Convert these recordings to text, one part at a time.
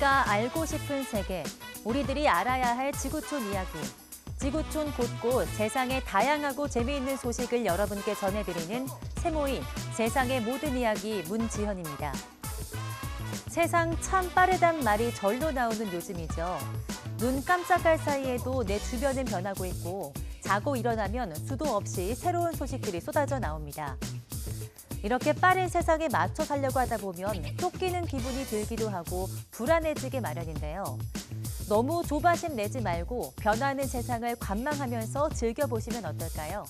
우리가 알고 싶은 세계, 우리들이 알아야 할 지구촌 이야기. 지구촌 곳곳 세상의 다양하고 재미있는 소식을 여러분께 전해드리는 세모임 세상의 모든 이야기 문지현입니다. 세상 참 빠르단 말이 절로 나오는 요즘이죠. 눈 깜짝할 사이에도 내 주변은 변하고 있고 자고 일어나면 수도 없이 새로운 소식들이 쏟아져 나옵니다. 이렇게 빠른 세상에 맞춰 살려고 하다 보면 쫓기는 기분이 들기도 하고 불안해지게 마련인데요. 너무 조바심 내지 말고 변화하는 세상을 관망하면서 즐겨보시면 어떨까요?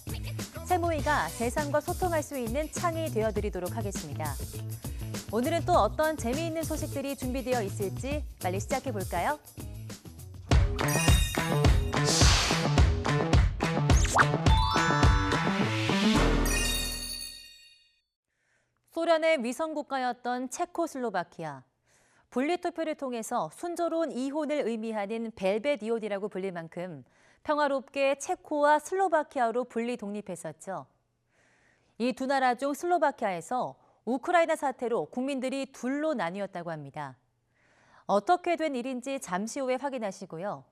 세모이가 세상과 소통할 수 있는 창이 되어드리도록 하겠습니다. 오늘은 또 어떤 재미있는 소식들이 준비되어 있을지 빨리 시작해볼까요? 소련의 위성 국가였던 체코슬로바키아. 분리투표를 통해서 순조로운 이혼을 의미하는 벨베디온이라고 불릴 만큼 평화롭게 체코와 슬로바키아로 분리 독립했었죠. 이 두 나라 중 슬로바키아에서 우크라이나 사태로 국민들이 둘로 나뉘었다고 합니다. 어떻게 된 일인지 잠시 후에 확인하시고요.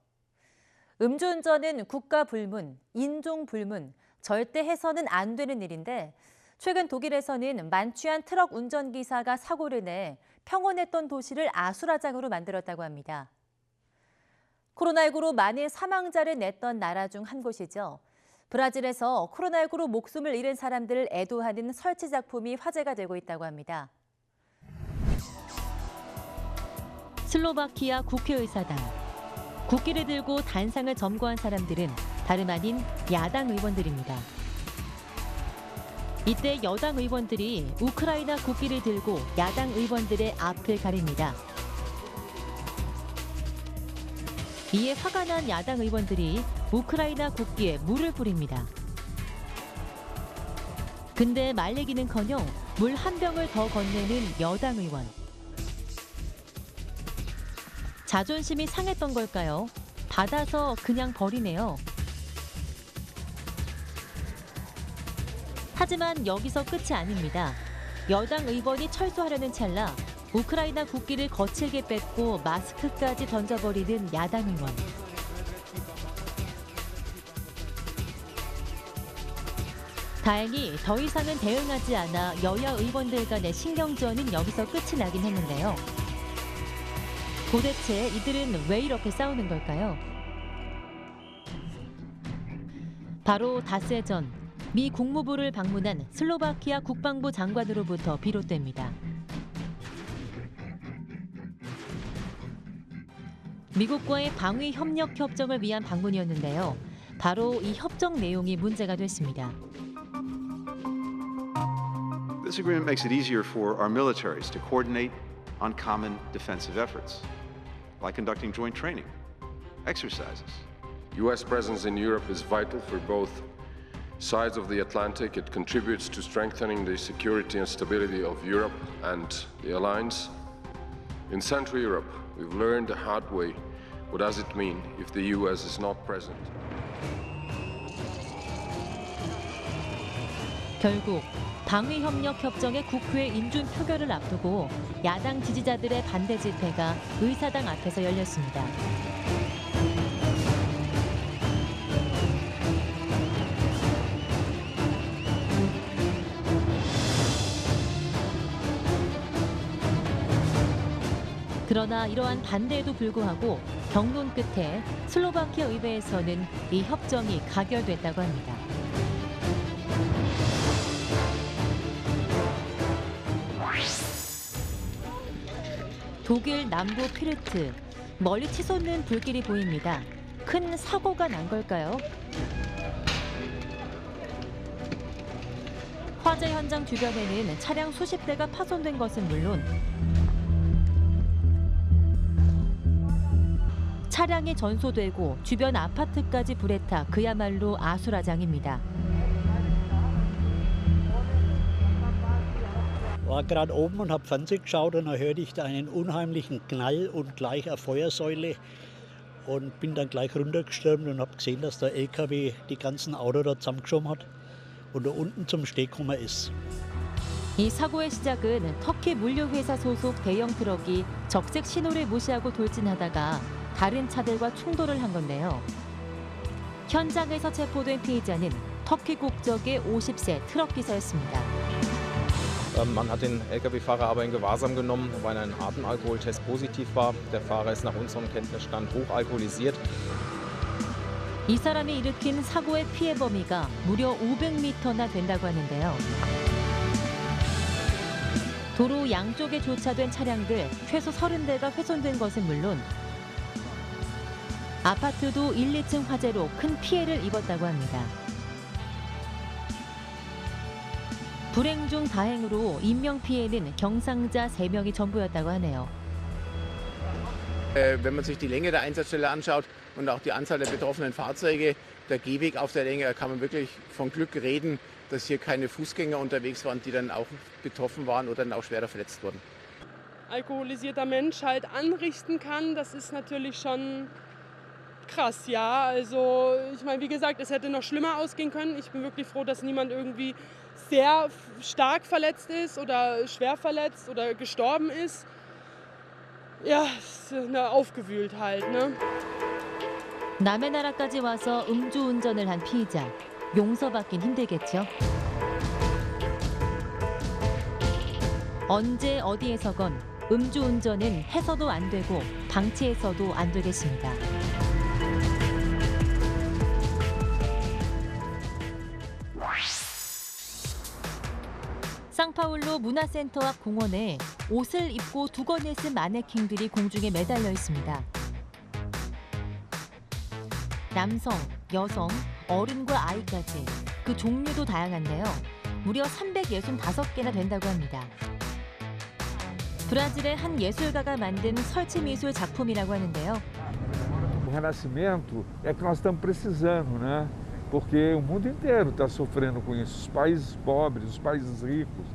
음주운전은 국가 불문, 인종 불문, 절대 해서는 안 되는 일인데 최근 독일에서는 만취한 트럭 운전기사가 사고를 내 평온했던 도시를 아수라장으로 만들었다고 합니다. 코로나19로 많은 사망자를 냈던 나라 중 한 곳이죠. 브라질에서 코로나19로 목숨을 잃은 사람들을 애도하는 설치 작품이 화제가 되고 있다고 합니다. 슬로바키아 국회의사당. 국기를 들고 단상을 점거한 사람들은 다름 아닌 야당 의원들입니다. 이때 여당 의원들이 우크라이나 국기를 들고 야당 의원들의 앞을 가립니다. 이에 화가 난 야당 의원들이 우크라이나 국기에 물을 뿌립니다. 근데 말리기는커녕 물 한 병을 더 건네는 여당 의원. 자존심이 상했던 걸까요? 받아서 그냥 버리네요. 하지만 여기서 끝이 아닙니다. 여당 의원이 철수하려는 찰나 우크라이나 국기를 거칠게 뺏고 마스크까지 던져버리는 야당 의원. 다행히 더 이상은 대응하지 않아 여야 의원들 간의 신경전은 여기서 끝이 나긴 했는데요. 도대체 이들은 왜 이렇게 싸우는 걸까요? 바로 닷새 전 미 국무부를 방문한 슬로바키아 국방부 장관으로부터 비롯됩니다. 미국과의 방위 협력 협정을 위한 방문이었는데요. 바로 이 협정 내용이 문제가 됐습니다. This agreement makes it easier for our militaries to coordinate on common defensive efforts, like conducting joint training, exercises. U.S. presence in Europe is vital for both sides of the Atlantic. It contributes to strengthening the security and stability of Europe and the alliance. In Central Europe, we've learned the hard way what does it mean if the U.S. is not present. 결국 방위협력 협정의 국회 인준 표결을 앞두고 야당 지지자들의 반대 집회가 의사당 앞에서 열렸습니다. 그러나 이러한 반대에도 불구하고 경론 끝에 슬로바키아 의회에서는 이 협정이 가결됐다고 합니다. 독일 남부 피르트, 멀리 치솟는 불길이 보입니다. 큰 사고가 난 걸까요? 화재 현장 주변에는 차량 수십 대가 파손된 것은 물론 차량이 전소되고 주변 아파트까지 불에 타 그야말로 아수라장입니다. War gerade oben und habe Fernsehen geschaut und dann hörte ich da einen unheimlichen Knall und gleich eine Feuersäule und bin dann gleich runtergestürmt und habe gesehen, dass der LKW die ganzen Autos da zusammengeschoben hat und da unten zum Stehen gekommen ist. 이 사고의 시작은 터키 물류회사 소속 대형 트럭이 적색 신호를 무시하고 돌진하다가 다른 차들과 충돌을 한 건데요. 현장에서 체포된 피의자는 터키 국적의 50세 트럭 기사였습니다. Man hat den Lkw-Fahrer aber in Gewahrsam genommen, weil ein Atemalkoholtest positiv war. Der Fahrer ist nach unserem Kenntnisstand hochalkoholisiert. 이 사람이 일으킨 사고의 피해 범위가 무려 500m나 된다고 하는데요. 도로 양쪽에 조차된 차량들 최소 30대가 훼손된 것은 물론 아파트도 1, 2층 화재로 큰 피해를 입었다고 합니다. 불행 중 다행으로 인명피해는 경상자 3명이 전부였다고 하네요. Wenn man sich die Länge der Einsatzstelle anschaut und auch die Anzahl der betroffenen Fahrzeuge, der Gehweg auf der Länge, da kann man wirklich von Glück reden, dass hier keine Fußgänger unterwegs waren, die dann auch betroffen waren oder dann auch schwerer verletzt wurden. Alkoholisierter Mensch halt anrichten kann, das ist natürlich schon krass, ja. Also ich meine, wie gesagt, es hätte noch schlimmer ausgehen können. Ich bin wirklich froh, dass niemand irgendwie sehr stark verletzt ist oder schwer verletzt oder gestorben ist. Ja, ist eine Aufgewühltheit, ne? 남의 나라까지 와서 음주운전을 한 피의자. 용서받긴 힘들겠죠. 언제 어디에서건 음주운전은 해서도 안 되고 방치해서도 안 되겠습니다. 상파울루 문화센터 앞 공원에 옷을 입고 두건을 쓴 마네킹들이 공중에 매달려 있습니다. 남성, 여성, 어른과 아이까지 그 종류도 다양한데요. 무려 365개나 된다고 합니다. 브라질의 한 예술가가 만든 설치미술 작품이라고 하는데요. O renascimento é que nós estamos precisando, né? Porque o mundo inteiro está sofrendo com isso, os países pobres, os países ricos.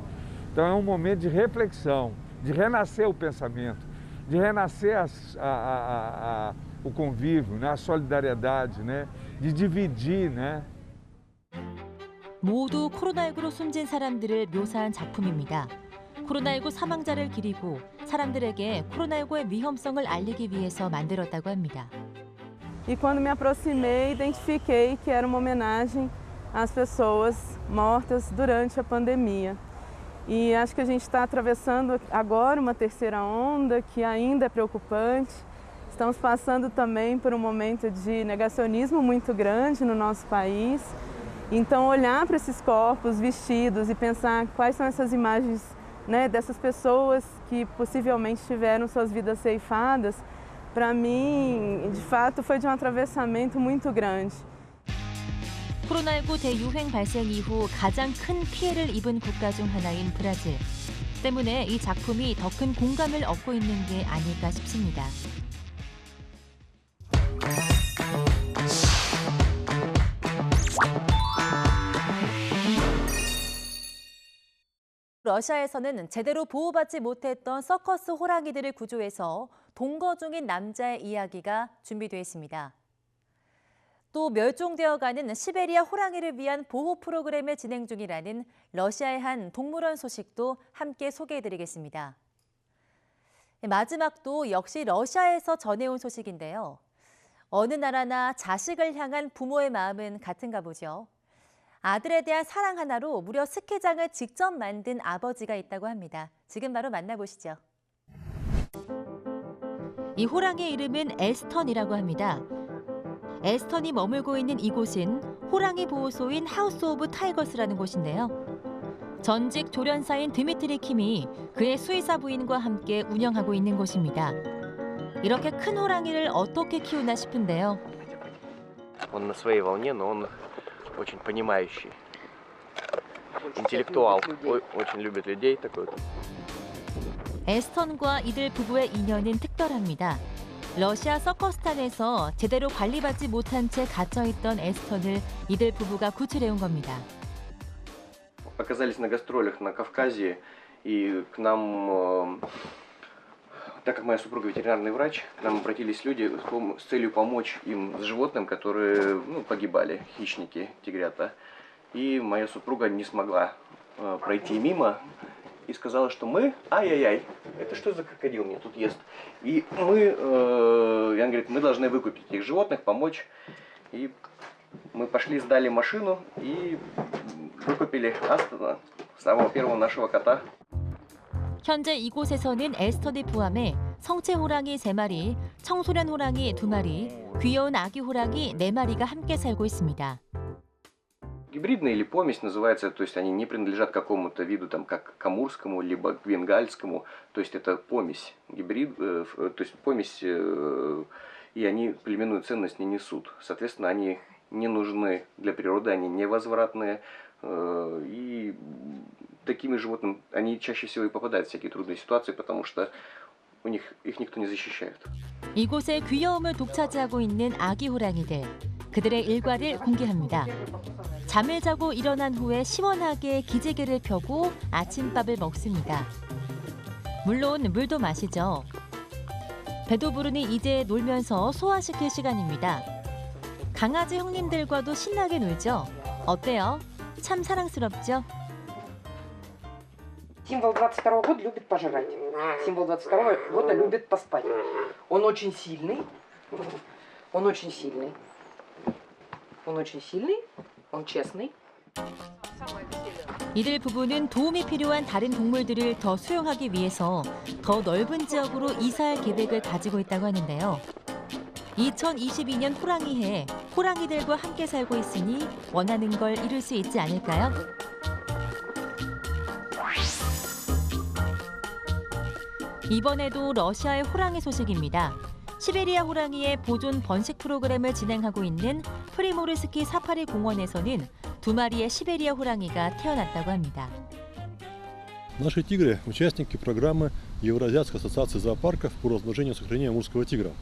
Então é um momento de reflexão, de renascer o pensamento, de renascer o convívio, né? A solidariedade, né? De dividir, né? 모두 코로나19로 숨진 사람들을 묘사한 작품입니다. 코로나19 사망자를 기리고 사람들에게 코로나19의 위험성을 알리기 위해서 만들었다고 합니다. E quando me aproximei, identifiquei que era uma homenagem às pessoas mortas durante a pandemia. E acho que a gente está atravessando agora uma terceira onda que ainda é preocupante. Estamos passando também por um momento de negacionismo muito grande no nosso país. Então, olhar para esses corpos vestidos e pensar quais são essas imagens, né, dessas pessoas que possivelmente tiveram suas vidas ceifadas, para mim, de fato, foi de um atravessamento muito grande. 코로나19 대유행 발생 이후 가장 큰 피해를 입은 국가 중 하나인 브라질. 때문에 이 작품이 더 큰 공감을 얻고 있는 게 아닐까 싶습니다. 러시아에서는 제대로 보호받지 못했던 서커스 호랑이들을 구조해서 동거 중인 남자의 이야기가 준비되어 있습니다. 또 멸종되어가는 시베리아 호랑이를 위한 보호 프로그램을 진행 중이라는 러시아의 한 동물원 소식도 함께 소개해드리겠습니다. 마지막도 역시 러시아에서 전해온 소식인데요. 어느 나라나 자식을 향한 부모의 마음은 같은가 보죠. 아들에 대한 사랑 하나로 무려 스키장을 직접 만든 아버지가 있다고 합니다. 지금 바로 만나보시죠. 이 호랑이의 이름은 에스턴이라고 합니다. 에스턴이 머물고 있는 이곳은 호랑이 보호소인 하우스 오브 타이거스라는 곳인데요. 전직 조련사인 드미트리 킴이 그의 수의사 부인과 함께 운영하고 있는 곳입니다. 이렇게 큰 호랑이를 어떻게 키우나 싶은데요. Он на своей волне, но он очень понимающий. Интеллектуал, очень любит людей такой. 에스턴과 이들 부부의 인연은 특별합니다. 러시아 서커스탄에서 제대로 관리받지 못한 채 갇혀있던 에스턴을 이들 부부가 구출해온 겁니다. Оказались на гастролях на Кавказе, и к нам, так как моя супруга ветеринарный врач, к нам обратились люди с целью помочь им с животным, которые погибали, хищники, тигрята. И моя супруга не смогла пройти мимо и сказала, что мы, ай-яй-яй, это что за крокодил меня тут ест? И мы, и она говорит, мы должны выкупить этих животных, помочь. И мы пошли, сдали машину и выкупили Астона, самого первого нашего кота. 현재 이곳에서는 에스턴을 포함해 성체 호랑이 3마리, 청소년 호랑이 2마리, 귀여운 아기 호랑이 4마리가 함께 살고 있습니다. Гибридная или помесь называется, то есть они не принадлежат какому-то виду, там, как к амурскому, либо к бенгальскому, то есть это помесь, гибрид, то есть помесь, и они племенную ценность не несут. Соответственно, они не нужны для природы, они невозвратные, и такими животными они чаще всего и попадают в всякие трудные ситуации, потому что их никто не защищает. 이곳의 귀여움을 독차지하고 있는 아기 호랑이들, 그들의 일과를 공개합니다. 잠을 자고 일어난 후에 시원하게 기지개를 펴고 아침밥을 먹습니다. 물론 물도 마시죠. 배도 부르니 이제 놀면서 소화시킬 시간입니다. 강아지 형님들과도 신나게 놀죠. 어때요? 참 사랑스럽죠? Символ 22 года любит пожрать. Символ 22 года любит поспать. Он очень сильный. Он очень сильный. Он очень сильный. Он честный. 이들 부부는 도움이 필요한 다른 동물들을 더 수용하기 위해서 더 넓은 지역으로 이사할 계획을 가지고 있다고 하는데요. 2022년 호랑이해 호랑이들과 함께 살고 있으니 원하는 걸 이룰 수 있지 않을까요? 이번에도 러시아의 호랑이 소식입니다. 시베리아 호랑이의 보존 번식 프로그램을 진행하고 있는 프리모르스키 사파리 공원에서는 2마리의 시베리아 호랑이가 태어났다고 합니다. Наши тигры – участники программы Евразийской ассоциации зоопарков по размножению и сохранению амурского тигра.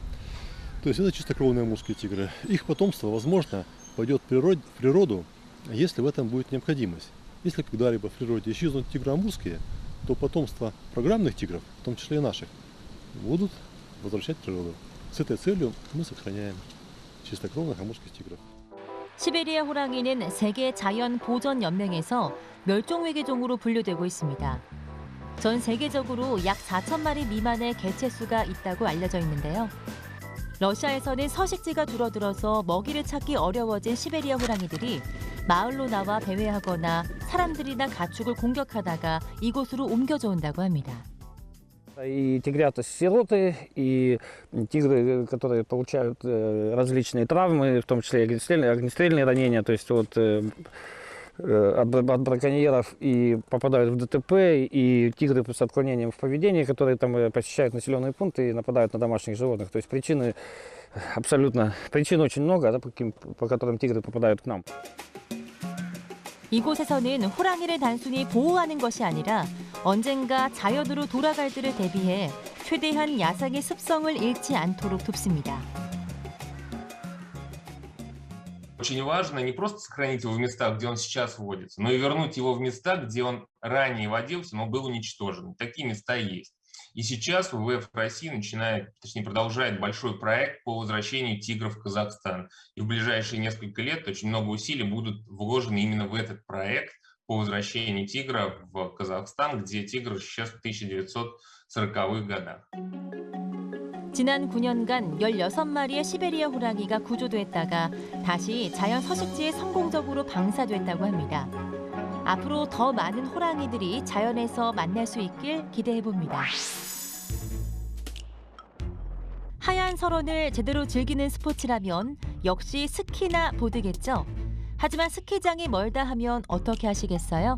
То есть это чистокровные амурские тигры. Их потомство, возможно, пойдет в природу, если в этом будет необходимость. Если когда-либо в природе исчезнут тигры амурские, то потомство программных тигров, в том числе и наших, будут возвращать в природу. С этой целью мы сохраняем чистокровных амурских тигров. 시베리아 호랑이는 세계 자연 보전 연맹에서 멸종 위기종으로 분류되고 있습니다. 전 세계적으로 약 4,000마리 미만의 개체수가 있다고 알려져 있는데요. 러시아에서는 서식지가 줄어들어서 먹이를 찾기 어려워진 시베리아 호랑이들이 마을로 나와 배회하거나 사람들이나 가축을 공격하다가 이곳으로 ом겨져 온다고 합니다. И тигрята-сироты, и тигры, которые получают различные травмы, в том числе огнестрельные ранения, то есть от браконьеров и попадают в ДТП, и тигры с отклонением в поведении, которые там посещают населенные пункты и нападают на домашних животных. То есть причин очень много, да, по которым тигры попадают к нам. 이곳에서는 호랑이를 단순히 보호하는 것이 아니라 언젠가 자연으로 돌아갈 때를 대비해 최대한 야생의 습성을 잃지 않도록 돕습니다. Очень важно не просто сохранить его в местах, где он сейчас водится, но и вернуть его в места, где он ранее водился, но был уничтожен. Такие места есть. И сейчас ВВФ России продолжает большой проект по возвращению тигров в Казахстан. И в ближайшие несколько лет очень много усилий будут вложены именно в этот проект по возвращению тигра в Казахстан, где тигр сейчас в 1940-х годах. 지난 9년간 16마리의 시베리아 호랑이가 구조됐다가 다시 자연 서식지에 성공적으로 방사됐다고 합니다. 앞으로 더 많은 호랑이들이 자연에서 만날 수 있길 기대해봅니다. 하얀 설원을 제대로 즐기는 스포츠라면 역시 스키나 보드겠죠. 하지만 스키장이 멀다 하면 어떻게 하시겠어요?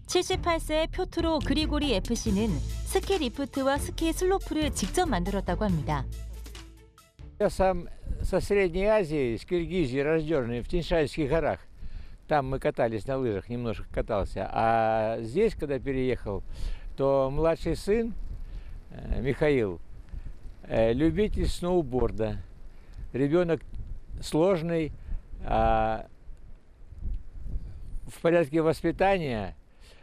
78세의 표트로 그리고리 FC는 스키 리프트와 스키 슬로프를 직접 만들었다고 합니다. Я сам со Средней Азии, из Киргизии, рожденный в Тиньшанских горах. Там мы катались на лыжах, немножко катался. А здесь, когда переехал, то младший сын Михаил, любитель сноуборда. Ребенок сложный, в порядке воспитания.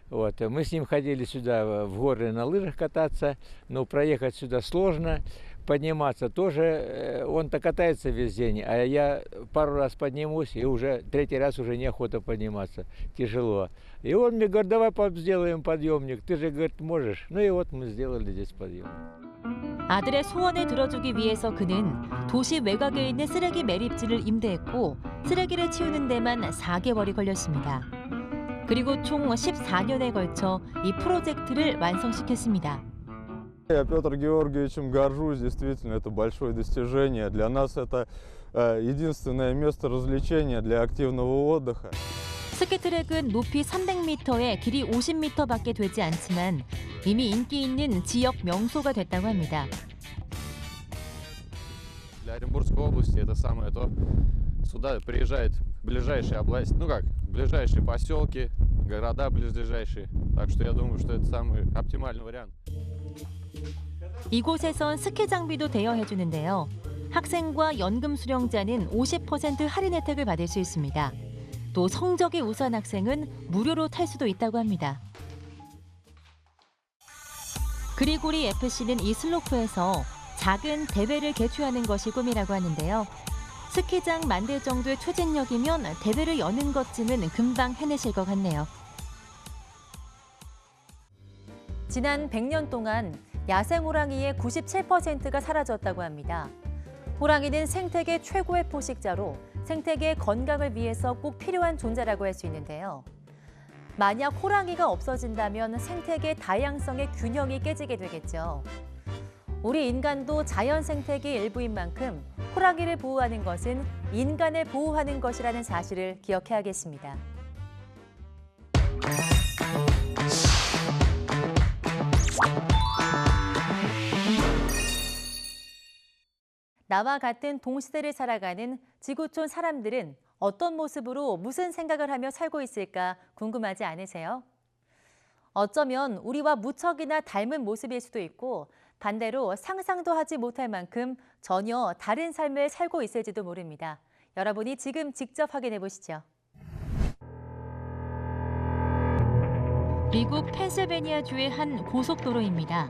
Вот. Мы с ним ходили сюда в горы на лыжах кататься, но проехать сюда сложно. подниматься тоже, он-то катается весь день, а я пару раз поднимусь, и уже третий раз уже неохота подниматься, тяжело. И он мне говорит, давай сделаем подъемник, ты же, говорит, можешь. Ну и вот мы сделали здесь подъемник. 아들의 소원을 들어주기 위해서 그는 도시 외곽에 있는 쓰레기 매립지를 임대했고 쓰레기를 치우는 데만 4개월이 걸렸습니다. 그리고 총 14년에 걸쳐 이 프로젝트를 완성시켰습니다. Я Петр Георгиевичем горжусь, действительно, это большое достижение. Для нас это единственное место развлечения для активного отдыха. 스키트랙은 높이 300m에 길이 50m밖에 되지 않지만 이미 인기 있는 지역 명소가 됐다고 합니다. Для Оренбургской области это самое то. Сюда приезжают ближайшие области, ну как, ближайшие поселки, города ближайшие. Так что я думаю, что это самый оптимальный вариант. 이곳에선 스키 장비도 대여해주는데요. 학생과 연금 수령자는 50% 할인 혜택을 받을 수 있습니다. 또 성적이 우수한 학생은 무료로 탈 수도 있다고 합니다. 그리고리 FC는 이 슬로프에서 작은 대회를 개최하는 것이 꿈이라고 하는데요. 스키장 만들 정도의 추진력이면 대회를 여는 것쯤은 금방 해내실 것 같네요. 지난 100년 동안 야생 호랑이의 97%가 사라졌다고 합니다. 호랑이는 생태계 최고의 포식자로 생태계의 건강을 위해서 꼭 필요한 존재라고 할 수 있는데요. 만약 호랑이가 없어진다면 생태계 다양성의 균형이 깨지게 되겠죠. 우리 인간도 자연 생태계 일부인 만큼 호랑이를 보호하는 것은 인간을 보호하는 것이라는 사실을 기억해야겠습니다. 나와 같은 동시대를 살아가는 지구촌 사람들은 어떤 모습으로 무슨 생각을 하며 살고 있을까 궁금하지 않으세요? 어쩌면 우리와 무척이나 닮은 모습일 수도 있고 반대로 상상도 하지 못할 만큼 전혀 다른 삶을 살고 있을지도 모릅니다. 여러분이 지금 직접 확인해 보시죠. 미국 펜실베니아주의 한 고속도로입니다.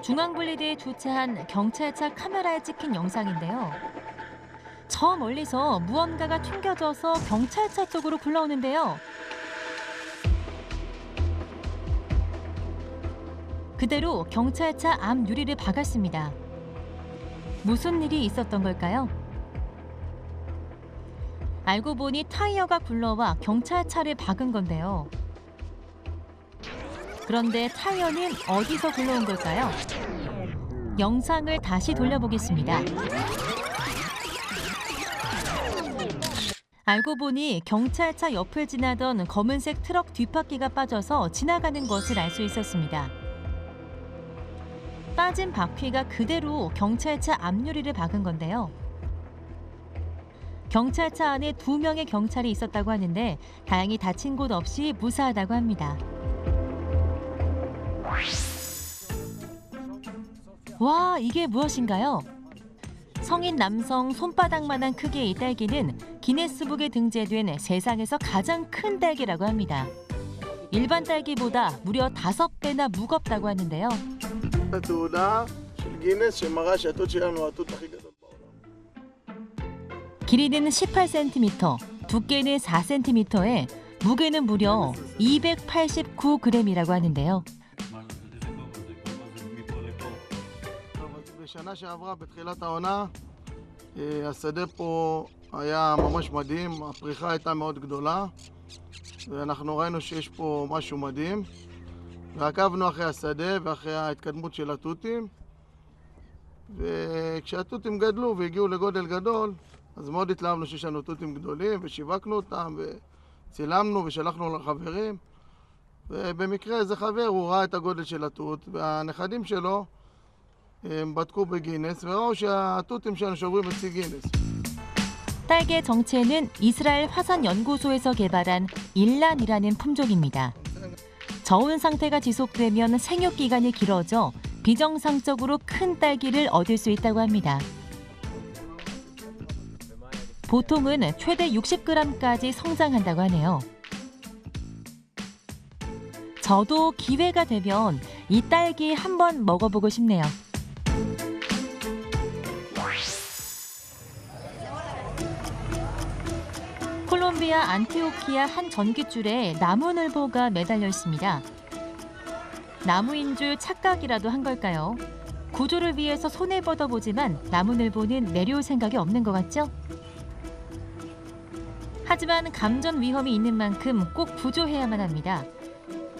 중앙분리대에 주차한 경찰차 카메라에 찍힌 영상인데요. 저 멀리서 무언가가 튕겨져서 경찰차 쪽으로 굴러오는데요. 그대로 경찰차 앞 유리를 박았습니다. 무슨 일이 있었던 걸까요? 알고 보니 타이어가 굴러와 경찰차를 박은 건데요. 그런데 타이어는 어디서 굴러온 걸까요? 영상을 다시 돌려보겠습니다. 알고 보니 경찰차 옆을 지나던 검은색 트럭 뒷바퀴가 빠져서 지나가는 것을 알 수 있었습니다. 빠진 바퀴가 그대로 경찰차 앞유리를 박은 건데요. 경찰차 안에 2명의 경찰이 있었다고 하는데 다행히 다친 곳 없이 무사하다고 합니다. 와, 이게 무엇인가요? 성인 남성 손바닥만한 크기의 이 딸기는 기네스북에 등재된 세상에서 가장 큰 딸기라고 합니다. 일반 딸기보다 무려 5배나 무겁다고 하는데요. 길이는 18cm, 두께는 4cm에 무게는 무려 289g이라고 하는데요. בשנה שעברה, בתחילת העונה, השדה פה היה ממש מדהים, הפריחה הייתה מאוד גדולה, ואנחנו ראינו שיש פה משהו מדהים, ועקבנו אחרי השדה ואחרי ההתקדמות של התותים, וכשהתותים גדלו והגיעו לגודל גדול, אז מאוד התלהבנו שיש לנו תותים גדולים, ושיווקנו אותם, וצילמנו ושלחנו לחברים, ובמקרה איזה חבר, הוא ראה את הגודל של התות, והנכדים שלו, הם בדקו בגינס וראו שהתותים שלנו שוברים את שיא גינס. 딸기의 정체는 이스라엘 화산연구소에서 개발한 일란이라는 품종입니다. 저온 상태가 지속되면 생육 기간이 길어져 비정상적으로 큰 딸기를 얻을 수 있다고 합니다. 보통은 최대 60g까지 성장한다고 하네요. 저도 기회가 되면 이 딸기 한번 먹어보고 싶네요. 콜롬비아 안티오키아 한 전깃줄에 나무늘보가 매달려 있습니다. 나무인 줄 착각이라도 한 걸까요? 구조를 위해서 손을 뻗어보지만 나무늘보는 내려올 생각이 없는 것 같죠? 하지만 감전 위험이 있는 만큼 꼭 구조해야만 합니다.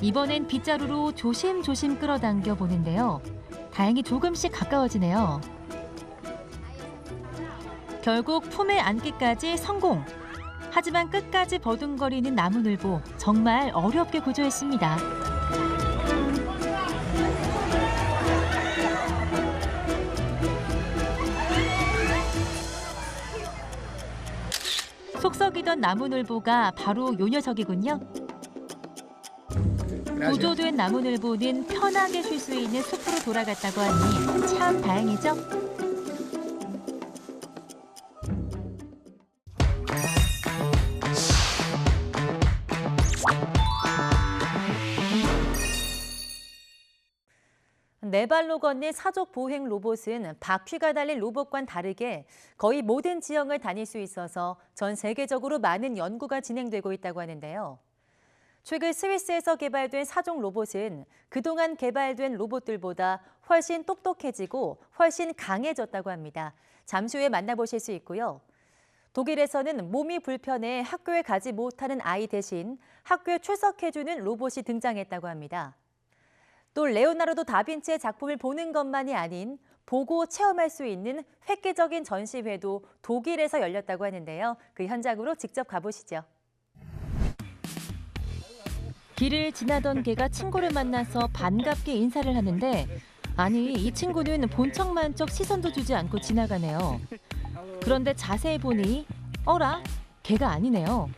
이번엔 빗자루로 조심조심 끌어당겨 보는데요. 다행히 조금씩 가까워지네요. 결국 품에 안기까지 성공! 하지만 끝까지 버둥거리는 나무늘보, 정말 어렵게 구조했습니다. 속 썩이던 나무늘보가 바로 요 녀석이군요. 구조된 나무늘보는 편하게 쉴 수 있는 숲으로 돌아갔다고 하니 참 다행이죠. 네 발로 걷는 사족 보행 로봇은 바퀴가 달린 로봇과는 다르게 거의 모든 지형을 다닐 수 있어서 전 세계적으로 많은 연구가 진행되고 있다고 하는데요. 최근 스위스에서 개발된 사족 로봇은 그동안 개발된 로봇들보다 훨씬 똑똑해지고 훨씬 강해졌다고 합니다. 잠시 후에 만나보실 수 있고요. 독일에서는 몸이 불편해 학교에 가지 못하는 아이 대신 학교에 출석해주는 로봇이 등장했다고 합니다. 또 레오나르도 다빈치의 작품을 보는 것만이 아닌 보고 체험할 수 있는 획기적인 전시회도 독일에서 열렸다고 하는데요. 그 현장으로 직접 가보시죠. 길을 지나던 개가 친구를 만나서 반갑게 인사를 하는데 아니 이 친구는 본척만척 시선도 주지 않고 지나가네요. 그런데 자세히 보니 어라? 개가 아니네요.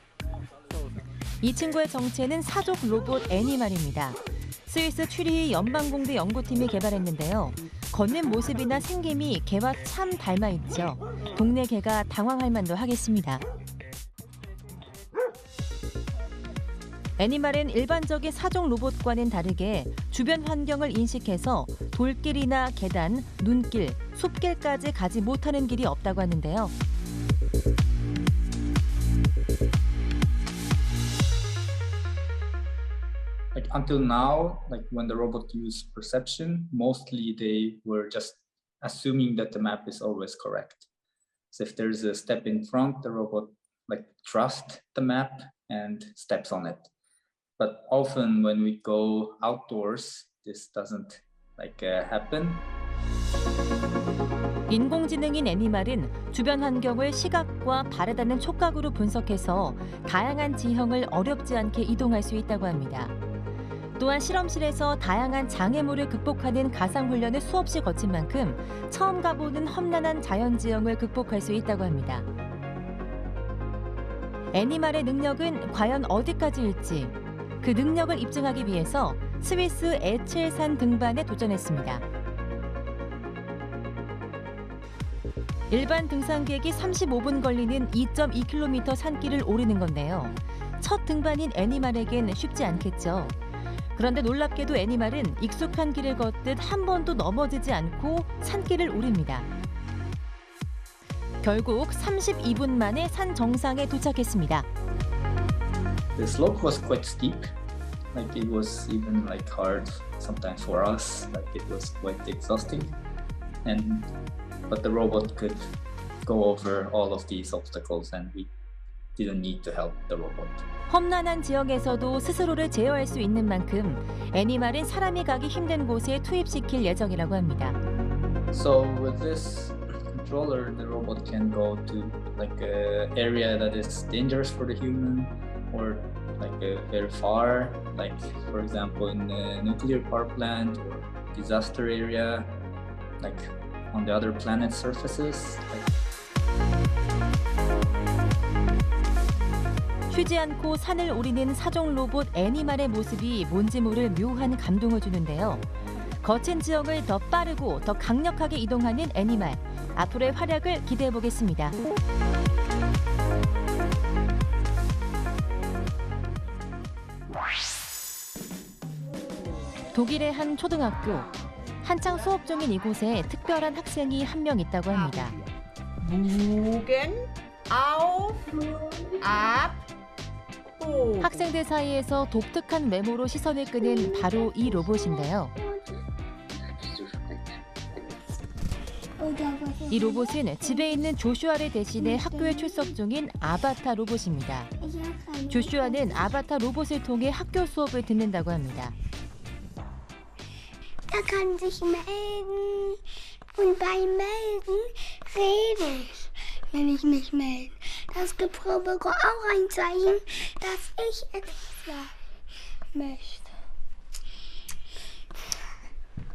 이 친구의 정체는 사족 로봇 애니말입니다. 스위스 츄리히 연방공대 연구팀이 개발했는데요. 걷는 모습이나 생김이 개와 참 닮아있죠. 동네 개가 당황할 만도 하겠습니다. 애니말은 일반적인 사족 로봇과는 다르게 주변 환경을 인식해서 돌길이나 계단, 눈길, 숲길까지 가지 못하는 길이 없다고 하는데요. Like until now, like when the robot used perception, mostly they were just assuming that the map is always correct. So if there's a step in front, the robot like trusts the map and steps on it. But often when we go outdoors, this doesn't happen. 인공지능인 애니말은 주변 환경을 시각과 발에 닿는 촉각으로 분석해서 다양한 지형을 어렵지 않게 이동할 수 있다고 합니다. 또한 실험실에서 다양한 장애물을 극복하는 가상훈련을 수없이 거친 만큼 처음 가보는 험난한 자연지형을 극복할 수 있다고 합니다. 애니말의 능력은 과연 어디까지일지 그 능력을 입증하기 위해서 스위스 에첼산 등반에 도전했습니다. 일반 등산객이 35분 걸리는 2.2km 산길을 오르는 건데요. 첫 등반인 애니말에겐 쉽지 않겠죠. 그런데 놀랍게도 애니말은 익숙한 길을 걷듯 한 번도 넘어지지 않고 산길을 오릅니다. 결국 32분 만에 산 정상에 도착했습니다. The slope was quite steep. Like it was even like hard sometimes for us. Like it was quite exhausting. But the robot could go over all of these obstacles and we didn't need to help the robot. 험난한 지역에서도 스스로를 제어할 수 있는 만큼 애니말은 사람이 가기 힘든 곳에 투입시킬 예정이라고 합니다. So with this controller, the robot can go to like an area that is dangerous for the human or like very far, like for example in a nuclear power plant or disaster area, like on the other planet surfaces. 쉬지 않고 산을 오르는 사족 로봇 애니말의 모습이 뭔지 모를 묘한 감동을 주는데요. 거친 지형을 더 빠르고 더 강력하게 이동하는 애니말. 앞으로의 활약을 기대해 보겠습니다. 독일의 한 초등학교. 한창 수업 중인 이곳에 특별한 학생이 한 명 있다고 합니다. Bogen auf, ab, 학생들 사이에서 독특한 외모로 시선을 끄는 바로 이 로봇인데요. 이 로봇은 집에 있는 조슈아를 대신해 학교에 출석 중인 아바타 로봇입니다. 조슈아는 아바타 로봇을 통해 학교 수업을 듣는다고 합니다. Er kann sich melden und beim Melden rede ich, wenn ich mich melde. Das gibt Frau Böcker auch ein Zeichen, dass ich etwas sagen möchte.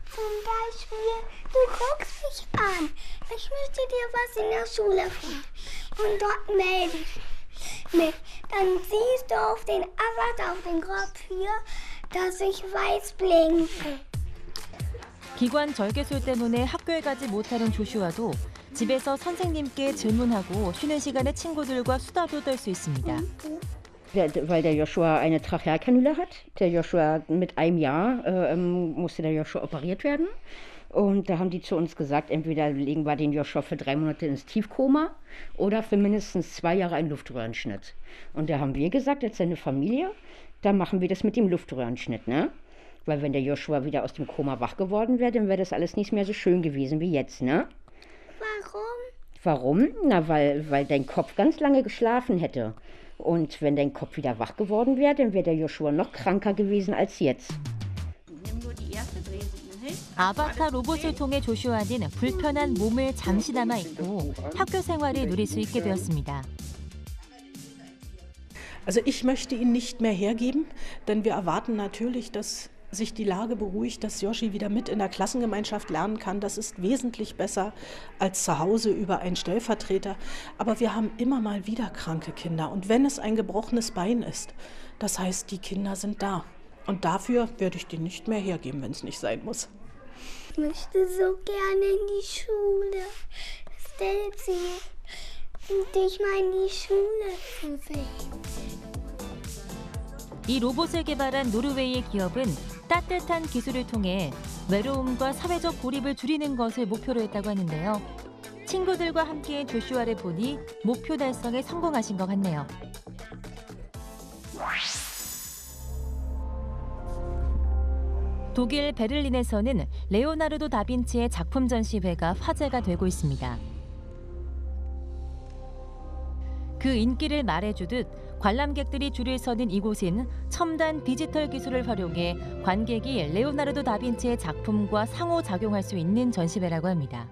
Zum Beispiel, du guckst mich an. Ich möchte dir was in der Schule fragen. Und dort melde ich mich. Dann siehst du auf den Avatar, auf den Kopf hier, dass ich weiß blinke. 기관 절개술 때문에 학교에 가지 못하는 조슈아도 집에서 선생님께 질문하고 쉬는 시간에 친구들과 수다도 떨 수 있습니다. Weil der Joshua eine Trachealkanüle hat. Der Joshua mit einem Jahr musste der Joshua operiert werden. Und da haben die zu uns gesagt, entweder legen wir den Joshua für 3 Monate ins Tiefkoma oder für mindestens 2 Jahre einen Luftröhrenschnitt. Und da haben wir gesagt, als seine Familie, da machen wir das mit dem Luftröhrenschnitt, ne? Weil wenn der Joshua wieder aus dem Koma wach geworden wäre, dann wäre das alles nicht mehr so schön gewesen wie jetzt, ne? Warum? Warum? Na, weil dein Kopf ganz lange geschlafen hätte. Und wenn dein Kopf wieder wach geworden wäre, dann wäre der Joshua noch kranker gewesen als jetzt. 아바타 로봇을 통해 조슈아는 불편한 몸을 잠시나마 잊고 학교 생활을 누릴 수 있게 되었습니다. Also ich möchte ihn nicht mehr hergeben, denn wir erwarten natürlich, dass sich die Lage beruhigt, dass Yoshi wieder mit in der Klassengemeinschaft lernen kann. Das ist wesentlich besser als zu Hause über einen Stellvertreter. Aber wir haben immer mal wieder kranke Kinder. Und wenn es ein gebrochenes Bein ist, das heißt, die Kinder sind da. Und dafür werde ich die nicht mehr hergeben, wenn es nicht sein muss. Ich möchte so gerne in die Schule. Stellt sie und dich mal in die Schule zu sehen. 이 로봇을 개발한 노르웨이의 기업은 따뜻한 기술을 통해 외로움과 사회적 고립을 줄이는 것을 목표로 했다고 하는데요. 친구들과 함께한 조슈아를 보니 목표 달성에 성공하신 것 같네요. 독일 베를린에서는 레오나르도 다빈치의 작품 전시회가 화제가 되고 있습니다. 그 인기를 말해주듯 관람객들이 줄을 서는 이곳은 첨단 디지털 기술을 활용해 관객이 레오나르도 다빈치의 작품과 상호작용할 수 있는 전시회라고 합니다.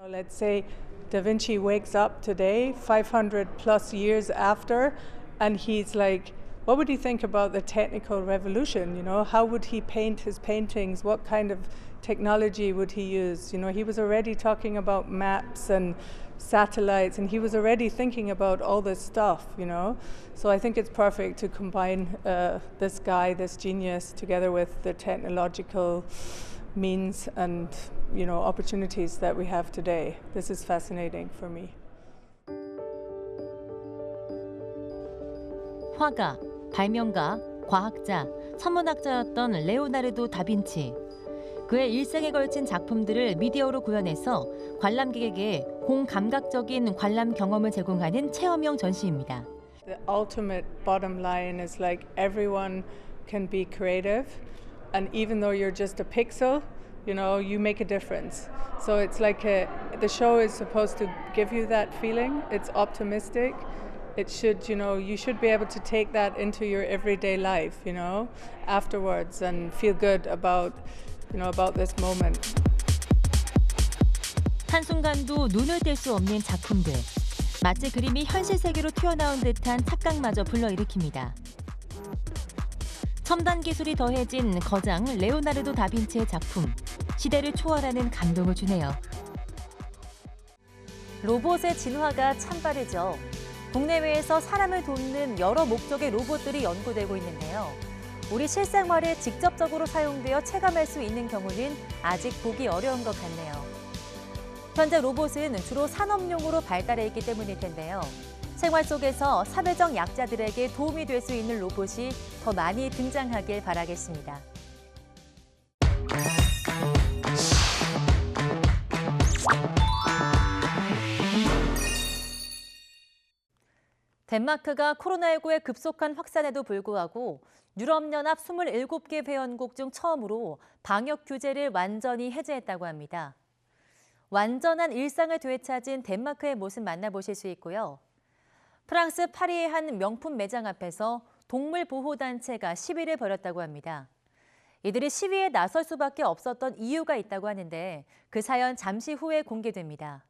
Let's say Da Vinci wakes up today, 500 plus years after, and he's like, what would he think about the technical revolution? You know, how would he paint his paintings? What kind of technology would he use? You know, he was already talking about maps and satellites, and he was already thinking about all this stuff, you know. So I think it's perfect to combine this guy, this genius, together with the technological means and, you know, opportunities that we have today. This is fascinating for me. 화가, 발명가, 과학자, 천문학자였던 레오나르도 다빈치. 그의 일생에 걸친 작품들을 미디어로 구현해서 관람객에게 공감각적인 관람 경험을 제공하는 체험형 전시입니다. The ultimate bottom line is like everyone can be creative, and even though you're just a pixel, you know, you make a difference. So it's like the show is supposed to give you that feeling. It's optimistic. It should, you know, you should be able to take that into your everyday life, you know, afterwards and feel good about, you know, about this moment. 한순간도 눈을 뗄 수 없는 작품들. 마치 그림이 현실 세계로 튀어나온 듯한 착각마저 불러일으킵니다. 첨단 기술이 더해진 거장 레오나르도 다빈치의 작품. 시대를 초월하는 감동을 주네요. 로봇의 진화가 참 빠르죠. 국내외에서 사람을 돕는 여러 목적의 로봇들이 연구되고 있는데요. 우리 실생활에 직접적으로 사용되어 체감할 수 있는 경우는 아직 보기 어려운 것 같네요. 현재 로봇은 주로 산업용으로 발달해 있기 때문일 텐데요. 생활 속에서 사회적 약자들에게 도움이 될 수 있는 로봇이 더 많이 등장하길 바라겠습니다. 덴마크가 코로나19의 급속한 확산에도 불구하고 유럽연합 27개 회원국 중 처음으로 방역 규제를 완전히 해제했다고 합니다. 완전한 일상을 되찾은 덴마크의 모습 만나보실 수 있고요. 프랑스 파리의 한 명품 매장 앞에서 동물 보호단체가 시위를 벌였다고 합니다. 이들이 시위에 나설 수밖에 없었던 이유가 있다고 하는데 그 사연 잠시 후에 공개됩니다.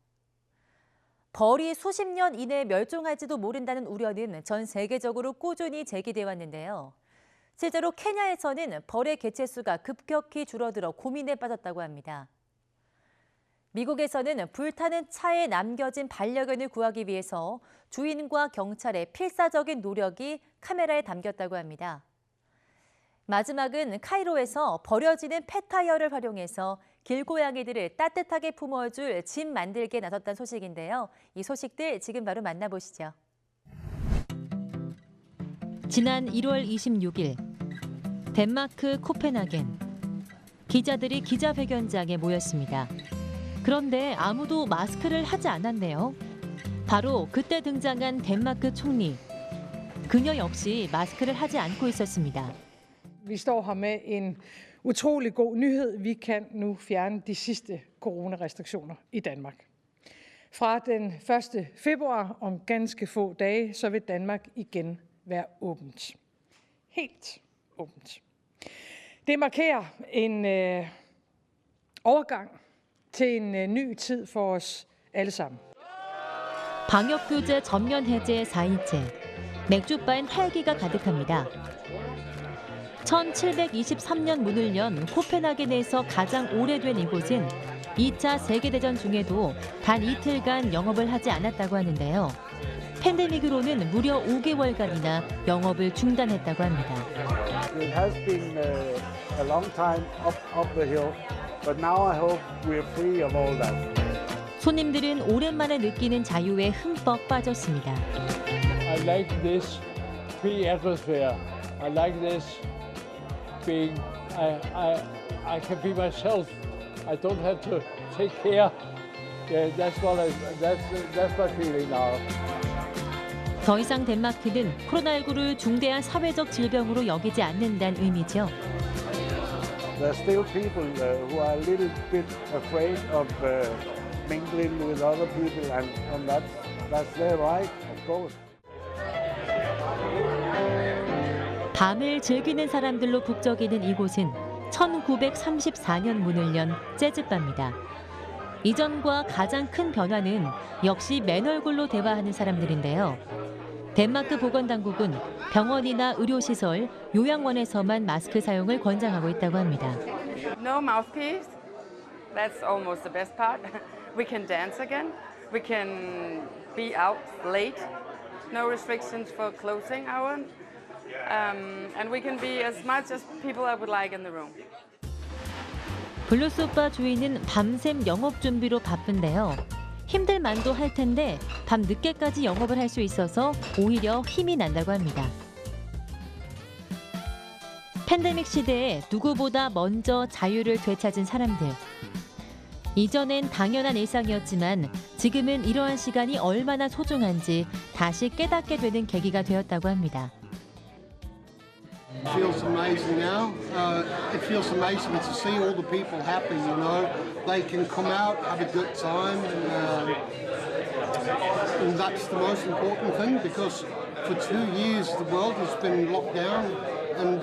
벌이 수십 년 이내에 멸종할지도 모른다는 우려는 전 세계적으로 꾸준히 제기돼 왔는데요. 실제로 케냐에서는 벌의 개체수가 급격히 줄어들어 고민에 빠졌다고 합니다. 미국에서는 불타는 차에 남겨진 반려견을 구하기 위해서 주인과 경찰의 필사적인 노력이 카메라에 담겼다고 합니다. 마지막은 카이로에서 버려지는 펫타이어를 활용해서 길고양이들을 따뜻하게 품어줄 집 만들기에 나섰다는 소식인데요. 이 소식들 지금 바로 만나보시죠. 지난 1월 26일 덴마크 코펜하겐. 기자들이 기자회견장에 모였습니다. 그런데 아무도 마스크를 하지 않았네요. 바로 그때 등장한 덴마크 총리. 그녀 역시 마스크를 하지 않고 있었습니다. Vi står her med en utrolig god nyhed. Vi kan nu fjerne de sidste coronarestriktioner i Danmark. Fra den 1. februar om ganske få dage, så vil Danmark igen være åbent. Helt åbent. Det markerer en overgang til en ny tid for os alle sammen. 방역 규제 전면 해제 4일째. 맥주바엔 활기가 가득합니다. 1723년 문을 연 코펜하겐에서 가장 오래된 이곳은 2차 세계대전 중에도 단 이틀간 영업을 하지 않았다고 하는데요. 팬데믹으로는 무려 5개월간이나 영업을 중단했다고 합니다. It has been a long time up the hill, but now I hope we're free of all that. 손님들은 오랜만에 느끼는 자유에 흠뻑 빠졌습니다. I like this free atmosphere. I like this being. I can be myself. I don't have to take care. Yeah, that's my feeling now. 더 이상 덴마크는 코로나19를 중대한 사회적 질병으로 여기지 않는다는 의미죠. There are still people who are a little bit afraid of mingling with other people, and that's their right, of course. 밤을 즐기는 사람들로 북적이는 이곳은 1934년 문을 연 재즈바입니다. 이전과 가장 큰 변화는 역시 맨 얼굴로 대화하는 사람들인데요. 덴마크 보건당국은 병원이나 의료시설, 요양원에서만 마스크 사용을 권장하고 있다고 합니다. No mouthpiece. That's almost the best part. We can dance again. We can be out late. No restrictions for closing hour. And we can be as much as people I would like in the room. 블루스바 주인은 밤샘 영업 준비로 바쁜데요. 힘들 만도 할 텐데 밤 늦게까지 영업을 할 수 있어서 오히려 힘이 난다고 합니다. 팬데믹 시대에 누구보다 먼저 자유를 되찾은 사람들. 이전엔 당연한 일상이었지만 지금은 이러한 시간이 얼마나 소중한지 다시 깨닫게 되는 계기가 되었다고 합니다. It feels amazing now. It feels amazing to see all the people happy, you know. They can come out, have a good time, and that's the most important thing because for 2 years the world has been locked down and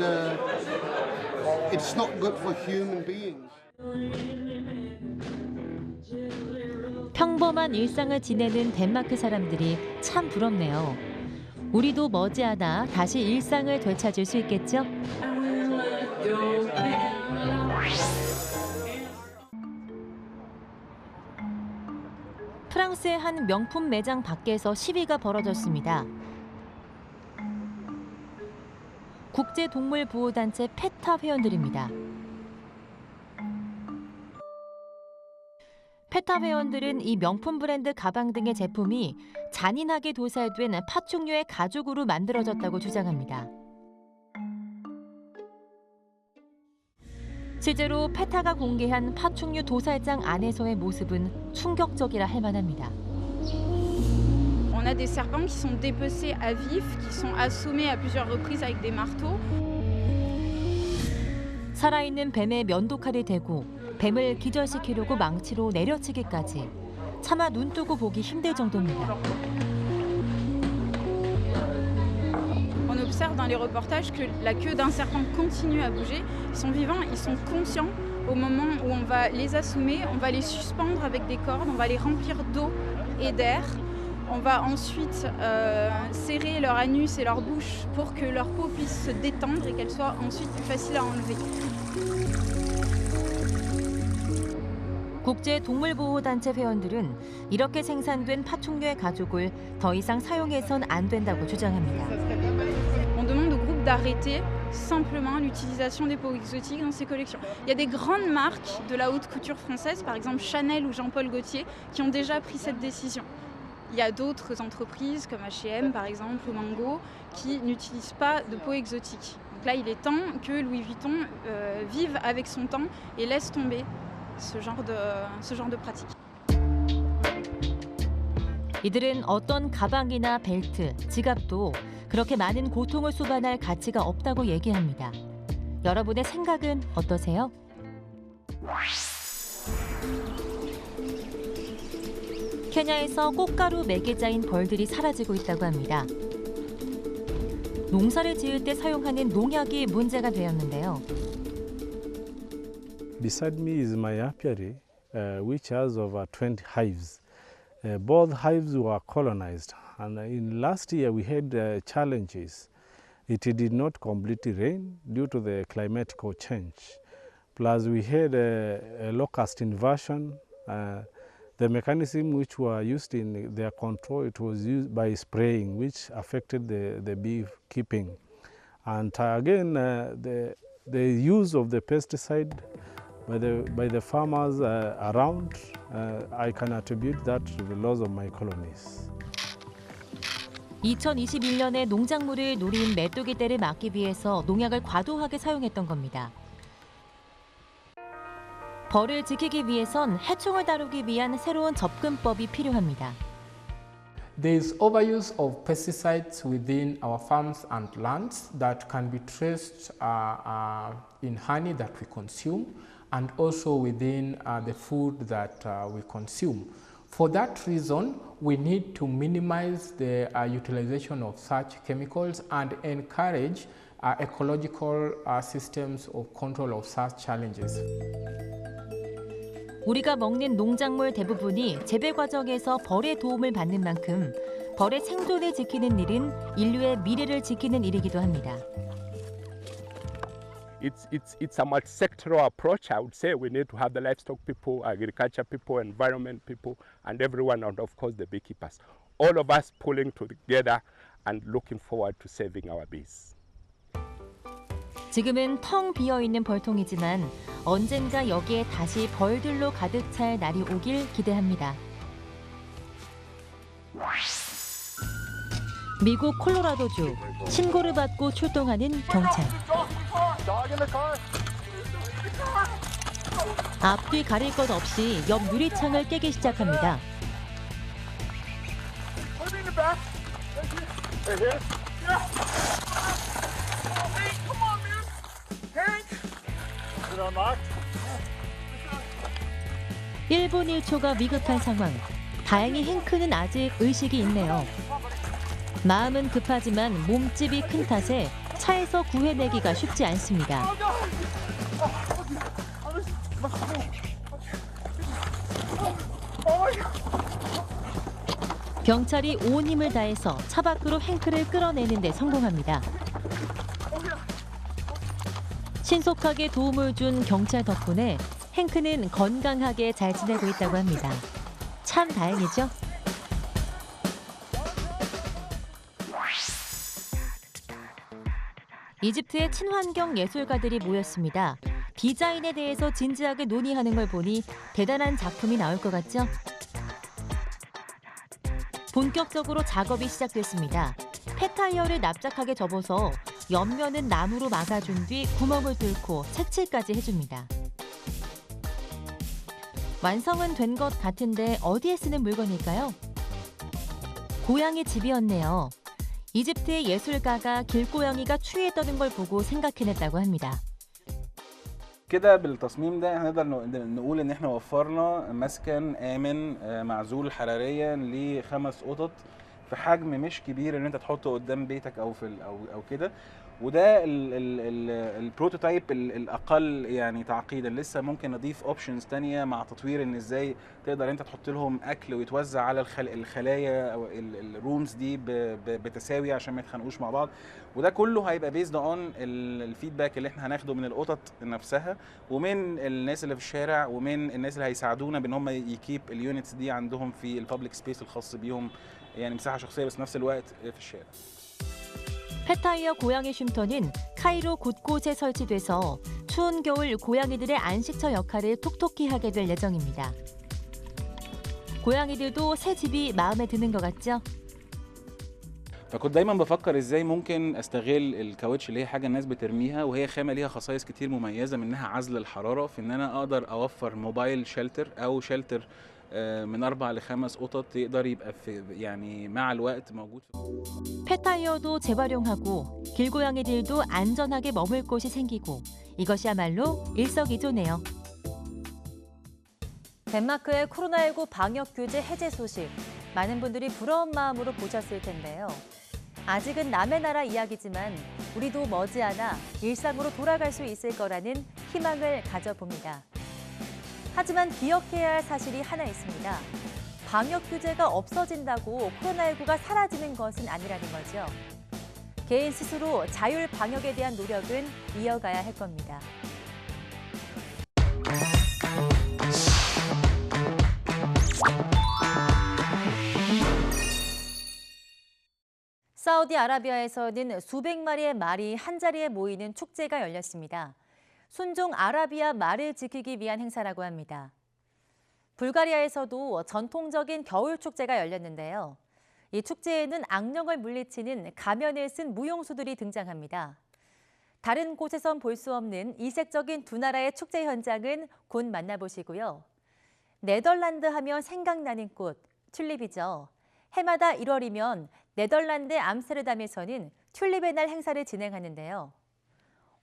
it's not good for human beings. 평범한 일상을 지내는 덴마크 사람들이 참 부럽네요. 우리도 머지않아 다시 일상을 되찾을 수 있겠죠? 프랑스의 한 명품 매장 밖에서 시위가 벌어졌습니다. 국제동물보호단체 페타 회원들입니다. 페타 회원들은 이 명품 브랜드 가방 등의 제품이 잔인하게 도살된 파충류의 가죽으로 만들어졌다고 주장합니다. 실제로 페타가 공개한 파충류 도살장 안에서의 모습은 충격적이라 할 만합니다. On a des serpents qui sont dépecés à vif, qui sont assommés à plusieurs reprises avec des marteaux. 살아있는 뱀의 면도칼이 되고 뱀을 기절시키려고 망치로 내려치기까지 차마 눈 뜨고 보기 힘들 정도입니다. On observe dans les reportages que la queue d'un serpent continue à bouger. Ils sont vivants, ils sont conscients. Au moment où on va les assommer, on va les suspendre avec des cordes, on va les remplir d'eau et d'air. On va ensuite serrer leur anus et leur bouche pour que leur peau puisse se détendre et qu'elle soit ensuite plus facile à enlever. 국제동물보호단체 회원들은 이렇게 생산된 파충류의 가죽을 더 이상 사용해선 안 된다고 주장합니다. On demande au groupe d'arrêter simplement l'utilisation des peaux exotiques dans ses collections. Il y a des grandes marques de la haute couture française, par exemple Chanel ou Jean-Paul Gaultier, qui ont déjà pris cette décision. Il y a d'autres entreprises comme H&M par exemple ou Mango qui n'utilisent pas de peau exotique. Donc là, il est temps que Louis Vuitton vive avec son temps et laisse tomber ce genre de pratique. 이들은 어떤 가방이나 벨트, 지갑도 그렇게 많은 고통을 수반할 가치가 없다고 얘기합니다. 여러분의 생각은 어떠세요? 케냐에서 꽃가루 매개자인 벌들이 사라지고 있다고 합니다. 농사를 지을 때 사용하는 농약이 문제가 되었는데요. Beside me is my apiary, which has over 20 hives. Both hives were colonized, and in last year we had challenges. It did not completely rain due to the climatical change. Plus we had a locust invasion. The mechanism which were used in their control, it was used by spraying, which affected the bee keeping. And again, the use of the pesticide by the farmers around, I can attribute that to the loss of my colonies. 2021년에 농작물을 노린 메뚜기 떼를 막기 위해서 농약을 과도하게 사용했던 겁니다. 벌을 지키기 위해선 해충을 다루기 위한 새로운 접근법이 필요합니다. There is overuse of pesticides within our farms and lands that can be traced in honey that we consume and also within the food that we consume. For that reason, we need to minimize the utilization of such chemicals and encourage ecological systems of control of such challenges. 우리가 먹는 농작물 대부분이 재배 과정에서 벌의 도움을 받는 만큼 벌의 생존을 지키는 일은 인류의 미래를 지키는 일이기도 합니다. It's a multi-sectoral approach. I would say we need to have the livestock people, agriculture people, environment people, and everyone, and of course the beekeepers. All of us pulling together and looking forward to saving our bees. 지금은 텅 비어있는 벌통이지만 언젠가 여기에 다시 벌들로 가득 찰 날이 오길 기대합니다. 미국 콜로라도주, 신고를 받고 출동하는 경찰. 앞뒤 가릴 것 없이 옆 유리창을 깨기 시작합니다. (1분 1초가) 위급한 상황. 다행히 행크는 아직 의식이 있네요. 마음은 급하지만 몸집이 큰 탓에 차에서 구해내기가 쉽지 않습니다. 경찰이 온 힘을 다해서 차 밖으로 행크를 끌어내는 데 성공합니다. 신속하게 도움을 준 경찰 덕분에 행크는 건강하게 잘 지내고 있다고 합니다. 참 다행이죠? 이집트의 친환경 예술가들이 모였습니다. 디자인에 대해서 진지하게 논의하는 걸 보니 대단한 작품이 나올 것 같죠? 본격적으로 작업이 시작됐습니다. 폐타이어를 납작하게 접어서 옆면은 나무로 막아준 뒤 구멍을 뚫고 색칠까지 해줍니다. 완성은 된 것 같은데 어디에 쓰는 물건일까요? 고양이 집이었네요. 이집트의 예술가가 길고양이가 추위에 떠는 걸 보고 생각해냈다고 합니다. كده بالتصميم ده هنقدر نقول ان احنا وفرنا مسكن امن معزول حراريا ل5 قطط في حجم مش كبير ان انت تحطه قدام بيتك او في او كده. وده البروتوتايب الاقل يعني تعقيدا. لسه ممكن نضيف اوبشنز تانية مع تطوير ان ازاي تقدر انت تحط لهم اكل ويتوزع على الخلايا او الرومز دي بتساوي عشان ما يتخانقوش مع بعض. وده كله هيبقى بيزد اون الفيدباك اللي احنا هناخده من القطط نفسها ومن الناس اللي في الشارع ومن الناس اللي هيساعدونا بان هم يكيب اليونتس دي عندهم في البابليك سبيس الخاص بيهم، يعني مساحه شخصيه بس نفس الوقت في الشارع. 펫타이어 고양이 쉼터는 카이로 곳곳에 설치돼서 추운 겨울 고양이들의 안식처 역할을 톡톡히 하게 될 예정입니다. 고양이들도 새 집이 마음에 드는 것 같죠? فكنت دايما بفكر ازاي ممكن استغل الكاوتش اللي هي حاجه الناس بترميها وهي خامه ليها خصائص كتير مميزه منها عزل الحراره، في ان انا اقدر اوفر موبايل شيلتر او شيلتر من 4 ل5 قطط يقدر يبقى في يعني مع الوقت موجود. 펫타이어도 재활용하고 길고양이들도 안전하게 머물 곳이 생기고 이것이야말로 일석이조네요. 덴마크의 코로나19 방역 규제 해제 소식, 많은 분들이 부러운 마음으로 보셨을 텐데요. 아직은 남의 나라 이야기지만 우리도 머지않아 일상으로 돌아갈 수 있을 거라는 희망을 가져봅니다. 하지만 기억해야 할 사실이 하나 있습니다. 방역 규제가 없어진다고 코로나19가 사라지는 것은 아니라는 거죠. 개인 스스로 자율 방역에 대한 노력은 이어가야 할 겁니다. 사우디아라비아에서는 수백 마리의 말이 한자리에 모이는 축제가 열렸습니다. 순종 아라비아 말을 지키기 위한 행사라고 합니다. 불가리아에서도 전통적인 겨울 축제가 열렸는데요. 이 축제에는 악령을 물리치는 가면을 쓴 무용수들이 등장합니다. 다른 곳에선 볼 수 없는 이색적인 두 나라의 축제 현장은 곧 만나보시고요. 네덜란드 하면 생각나는 꽃, 튤립이죠. 해마다 1월이면 네덜란드 암스테르담에서는 튤립의 날 행사를 진행하는데요.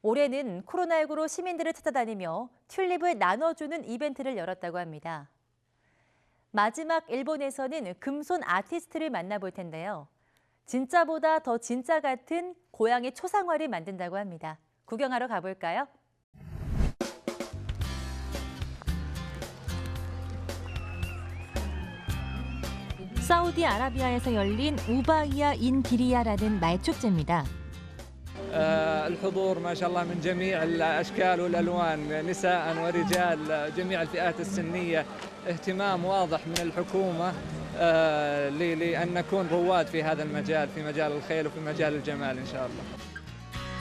올해는 코로나19로 시민들을 찾아다니며 튤립을 나눠주는 이벤트를 열었다고 합니다. 마지막 일본에서는 금손 아티스트를 만나볼 텐데요. 진짜보다 더 진짜 같은 고양이 초상화를 만든다고 합니다. 구경하러 가볼까요? 사우디아라비아에서 열린 우바이야 인 기리야라는 말축제입니다. الحضور ما شاء الله من جميع الأشكال والألوان، نساء ورجال، جميع الفئات السنية. اهتمام واضح من الحكومة لأن نكون رواد في هذا المجال، في مجال الخيل وفي مجال الجمال إن شاء الله.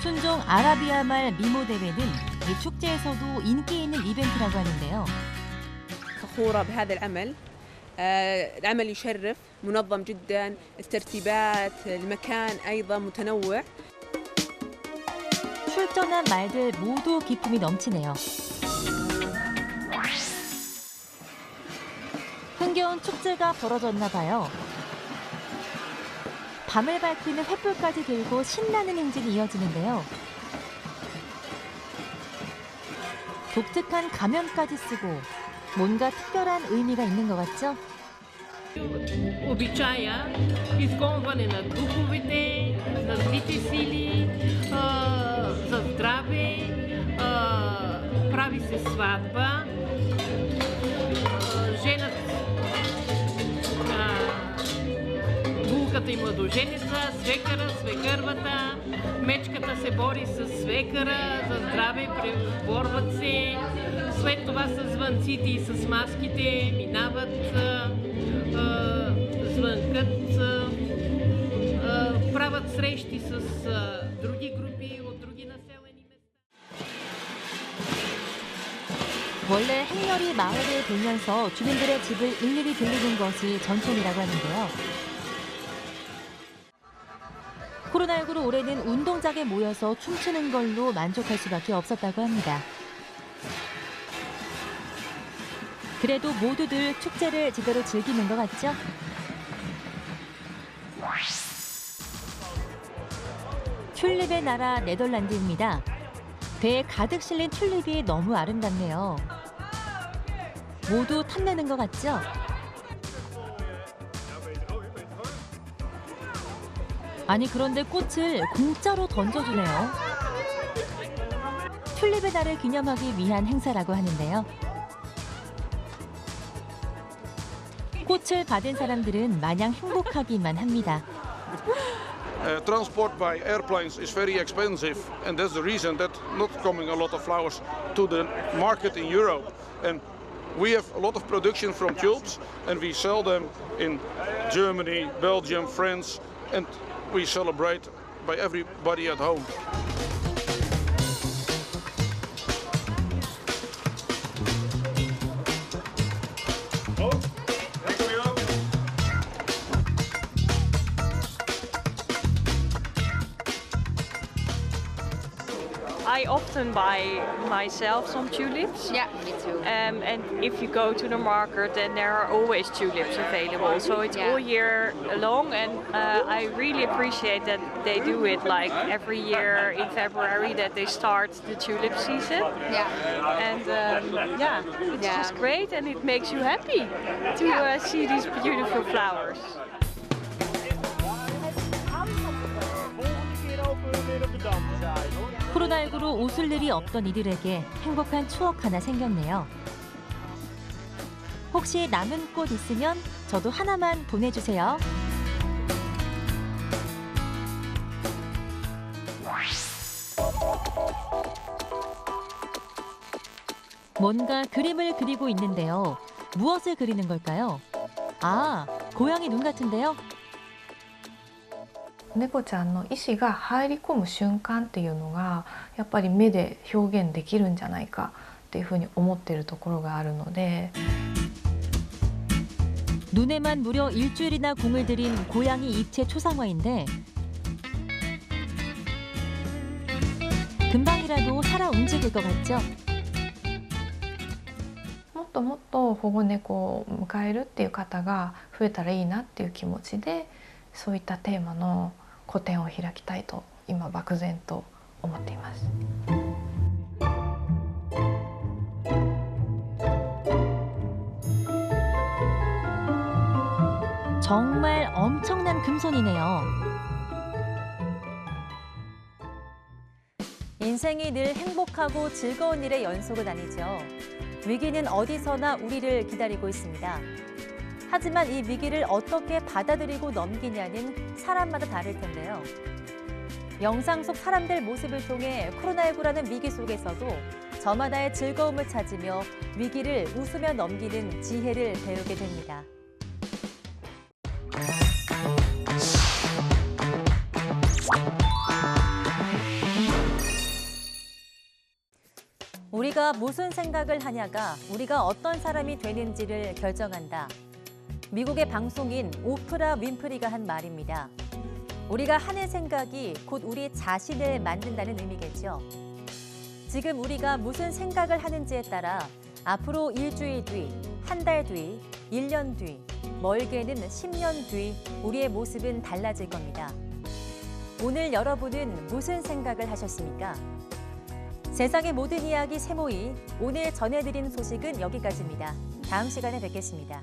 순종 아라비아 말 미모 대회는 이 축제에서도 인기 있는 이벤트라고 하는데요. فخورة بهذا العمل. العمل يشرف، منظم جدا، الترتيبات، المكان أيضا متنوع. 출전한 말들 모두 기품이 넘치네요. 흥겨운 축제가 벌어졌나 봐요. 밤을 밝히는 횃불까지 들고 신나는 행진이 이어지는데요. 독특한 가면까지 쓰고 뭔가 특별한 의미가 있는 것 같죠? Обичая, изгонване на духовете, на злите сили, за здраве, прави се сватба, жената, булката и младоженеца, свекъра, свекървата, мечката се бори с свекъра, за здраве, преборват се, след това с звънците и с маските минават, звънкат, правят срещи с други групи от други населени места. 원래 행렬이 마을을 돌면서 주민들의 집을 일일이 들리는 것이 전통이라고 하는데요. 코로나19로 올해는 운동장에 모여서 춤추는 걸로 만족할 수밖에 없었다고 합니다. 그래도 모두들 축제를 제대로 즐기는 것 같죠? 튤립의 나라 네덜란드입니다. 배에 가득 실린 튤립이 너무 아름답네요. 모두 탐내는 것 같죠? 아니 그런데 꽃을 공짜로 던져주네요. 튤립의 날을 기념하기 위한 행사라고 하는데요. 꽃을 받은 사람들은 마냥 행복하기만 합니다. Transport by airplanes is very expensive, and that's the reason that not coming a lot of flowers to the market in Europe. And we have a lot of production from tulips, and we sell them in Germany, Belgium, France, and we celebrate by everybody at home. I often buy myself some tulips. Yeah, me too. And if you go to the market, then there are always tulips available. So it's all year long, and I really appreciate that they do it like every year in February that they start the tulip season. Yeah. And it's just great, and it makes you happy to see these beautiful flowers. 코로나19로 웃을 일이 없던 이들에게 행복한 추억 하나 생겼네요. 혹시 남은 꽃 있으면 저도 하나만 보내주세요. 뭔가 그림을 그리고 있는데요. 무엇을 그리는 걸까요? 아, 고양이 눈 같은데요? 猫ちゃんの意思が入り込む瞬間っていうのがやっぱり目で表現できるんじゃないかっていうふうに思っているところがあるので 눈에만 무려 일주일이나 공을 들인 고양이 입체 초상화인데 금방이라도 살아 움직일 것 같죠? もっともっと保護猫を迎えるっていう方が増えたらいいなっていう気持ちでそういったテーマの個展を開きたいと今漠然と思っています。 정말 엄청난 금손이네요. 인생이 늘 행복하고 즐거운 일의 연속은 아니죠. 위기는 어디서나 우리를 기다리고 있습니다. 하지만 이 위기를 어떻게 받아들이고 넘기냐는 사람마다 다를 텐데요. 영상 속 사람들 모습을 통해 코로나19라는 위기 속에서도 저마다의 즐거움을 찾으며 위기를 웃으며 넘기는 지혜를 배우게 됩니다. 우리가 무슨 생각을 하냐가 우리가 어떤 사람이 되는지를 결정한다. 미국의 방송인 오프라 윈프리가 한 말입니다. 우리가 하는 생각이 곧 우리 자신을 만든다는 의미겠죠. 지금 우리가 무슨 생각을 하는지에 따라 앞으로 일주일 뒤, 한 달 뒤, 1년 뒤, 멀게는 10년 뒤 우리의 모습은 달라질 겁니다. 오늘 여러분은 무슨 생각을 하셨습니까? 세상의 모든 이야기 세모이, 오늘 전해드린 소식은 여기까지입니다. 다음 시간에 뵙겠습니다.